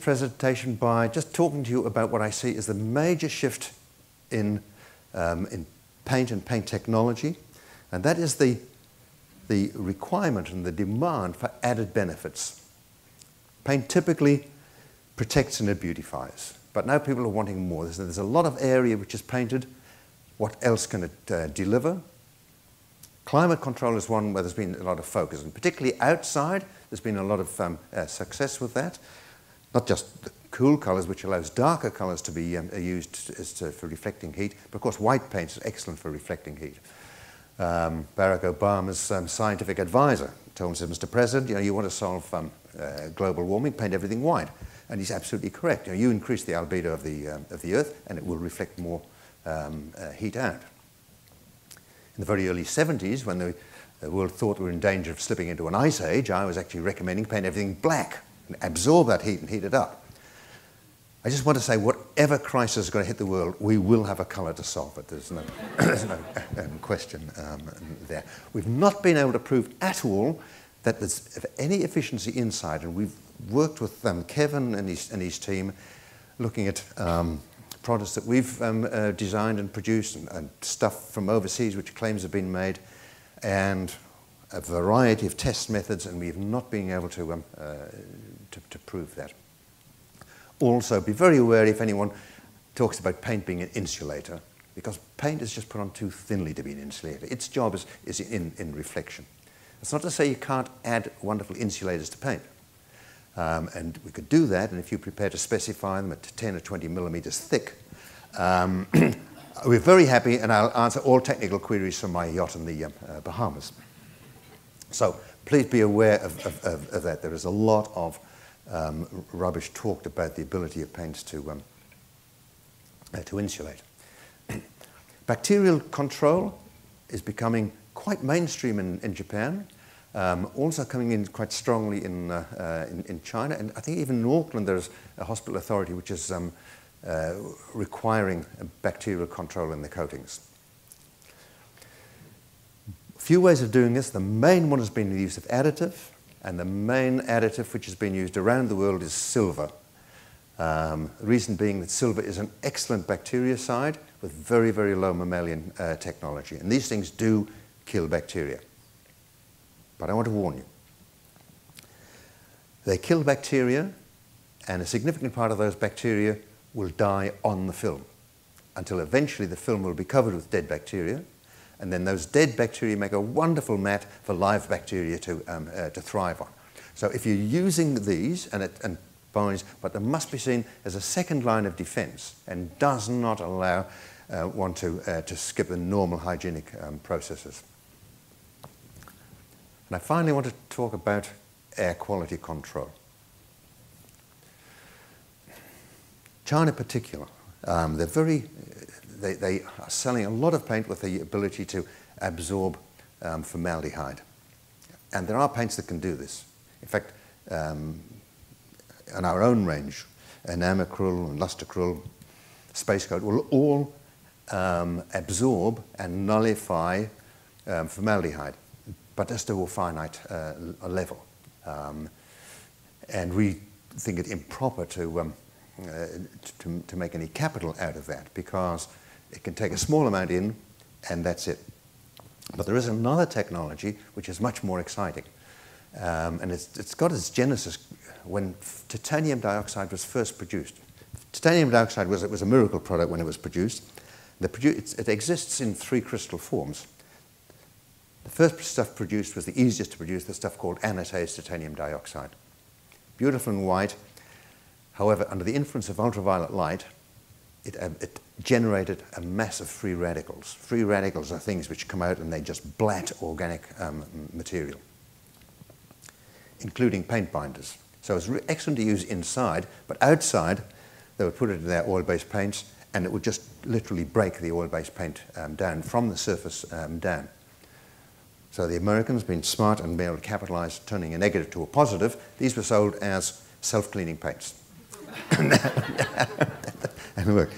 presentation by just talking to you about what I see as the major shift in paint and paint technology, and that is the requirement and the demand for added benefits. Paint typically protects and it beautifies, but now people are wanting more. There's a lot of area which is painted. What else can it deliver? Climate control is one where there's been a lot of focus, and particularly outside, there's been a lot of success with that. Not just the cool colours, which allows darker colours to be used for reflecting heat, but of course white paint is excellent for reflecting heat. Barack Obama's scientific advisor told him, Mr. President, you want to solve global warming, paint everything white. And he's absolutely correct. You increase the albedo of the Earth, and it will reflect more heat out. In the very early 70s, when the world thought we were in danger of slipping into an ice age, I was actually recommending paint everything black and absorb that heat and heat it up. I just want to say, whatever crisis is going to hit the world, we will have a colour to solve it. There's no, there's no question there. We've not been able to prove at all that there's any efficiency inside, and we've worked with Kevin and his team looking at products that we've designed and produced, and stuff from overseas which claims have been made, and a variety of test methods, and we've not been able to prove that. Also, be very aware if anyone talks about paint being an insulator, because paint is just put on too thinly to be an insulator. Its job is in reflection. That's not to say you can't add wonderful insulators to paint. And we could do that, and if you're prepared to specify them at 10 or 20 millimeters thick, we're very happy, and I'll answer all technical queries from my yacht in the Bahamas. So please be aware of that. There is a lot of rubbish talked about the ability of paints to insulate. Bacterial control is becoming quite mainstream in Japan, also coming in quite strongly in China, and I think even in Auckland there's a hospital authority which is requiring bacterial control in the coatings. A few ways of doing this. The main one has been the use of additive, and the main additive which has been used around the world is silver. The reason being that silver is an excellent bactericide with very, very low mammalian technology, and these things do kill bacteria. But I want to warn you. They kill bacteria, and a significant part of those bacteria will die on the film, until eventually the film will be covered with dead bacteria, and then those dead bacteria make a wonderful mat for live bacteria to thrive on. So if you're using these, and bones, but they must be seen as a second line of defense, and does not allow one to skip the normal hygienic processes. And I finally want to talk about air quality control. China in particular, they are selling a lot of paint with the ability to absorb formaldehyde. And there are paints that can do this. In fact, in our own range, Enamacryl and Lustracryl, Space Coat will all absorb and nullify formaldehyde, but just to a finite level. And we think it improper to make any capital out of that, because it can take a small amount in and that's it. But there is another technology which is much more exciting, and it's got its genesis when titanium dioxide was first produced. Titanium dioxide was a miracle product when it was produced. It exists in 3 crystal forms. The first stuff produced was the easiest to produce, the stuff called anatase titanium dioxide. Beautiful and white. However, under the influence of ultraviolet light, it generated a mass of free radicals. Free radicals are things which come out and they just blat organic material, including paint binders. So it's excellent to use inside, but outside they would put it in their oil-based paints, and it would just literally break the oil-based paint down from the surface down. So the Americans, being smart and being able to capitalize, turning a negative to a positive, these were sold as self-cleaning paints. And look,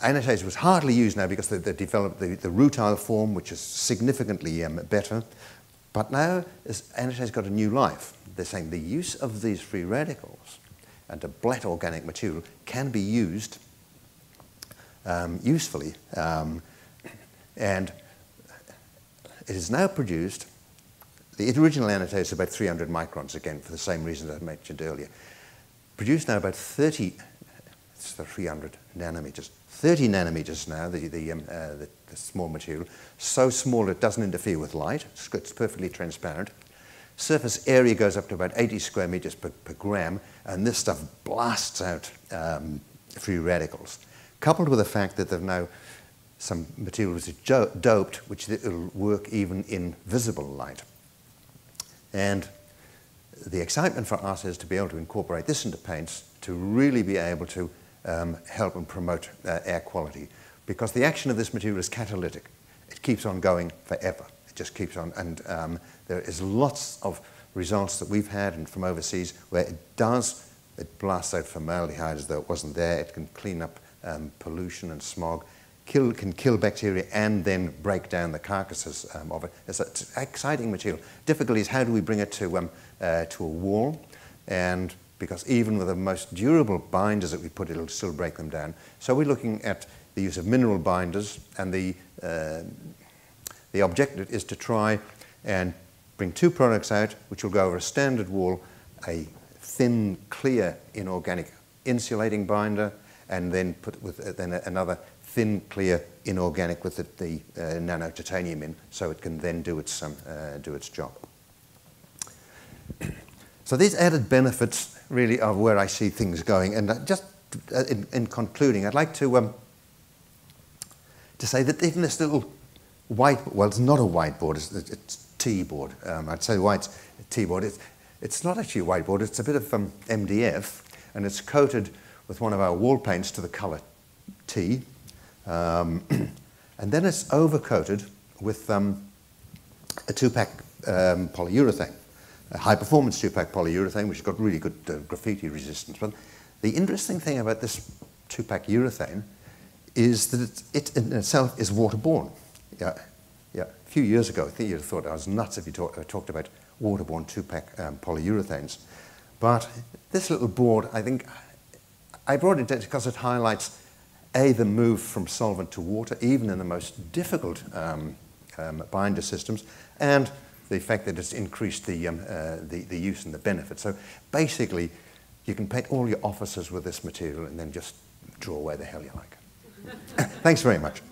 anatase was hardly used now because they developed the rutile form, which is significantly better. But now NHA has got a new life. They're saying the use of these free radicals and a black organic material can be used usefully. And it is now produced, the original NHA is about 300 microns, again, for the same reasons I mentioned earlier. Produced now about 30, it's the 300 nanometers, 30 nanometers now, the small material, so small it doesn't interfere with light, it's perfectly transparent. Surface area goes up to about 80 square meters per gram, and this stuff blasts out free radicals. Coupled with the fact that there are now some materials which are doped, which will work even in visible light. And the excitement for us is to be able to incorporate this into paints to really be able to help and promote air quality, because the action of this material is catalytic. It keeps on going forever. It just keeps on, and there is lots of results that we've had and from overseas where it blasts out formaldehyde as though it wasn't there. It can clean up pollution and smog, can kill bacteria and then break down the carcasses of it. It's an exciting material. Difficulty is how do we bring it to a wall, and because even with the most durable binders that we put, it'll still break them down. So we're looking at the use of mineral binders, and the objective is to try and bring two products out which will go over a standard wall, a thin, clear, inorganic insulating binder, and then put with another thin, clear, inorganic with the nano titanium in, so it can then do its job. So these added benefits really are where I see things going. And just in concluding, I'd like to say that even this little well, it's not a whiteboard, it's T-board. I'd say why it's a T-board. It's not actually a whiteboard, it's a bit of MDF, and it's coated with one of our wall paints to the color T. And then it's overcoated with a two-pack polyurethane, a high-performance two-pack polyurethane, which has got really good graffiti resistance. But the interesting thing about this two-pack urethane is that it in itself is waterborne. Yeah. A few years ago, I think you'd have thought I was nuts if you talked about waterborne two-pack polyurethanes. But this little board, I think, I brought it because it highlights the move from solvent to water, even in the most difficult binder systems, and the fact that it's increased the use and the benefit. So basically, you can paint all your offices with this material and then just draw where the hell you like. Thanks very much.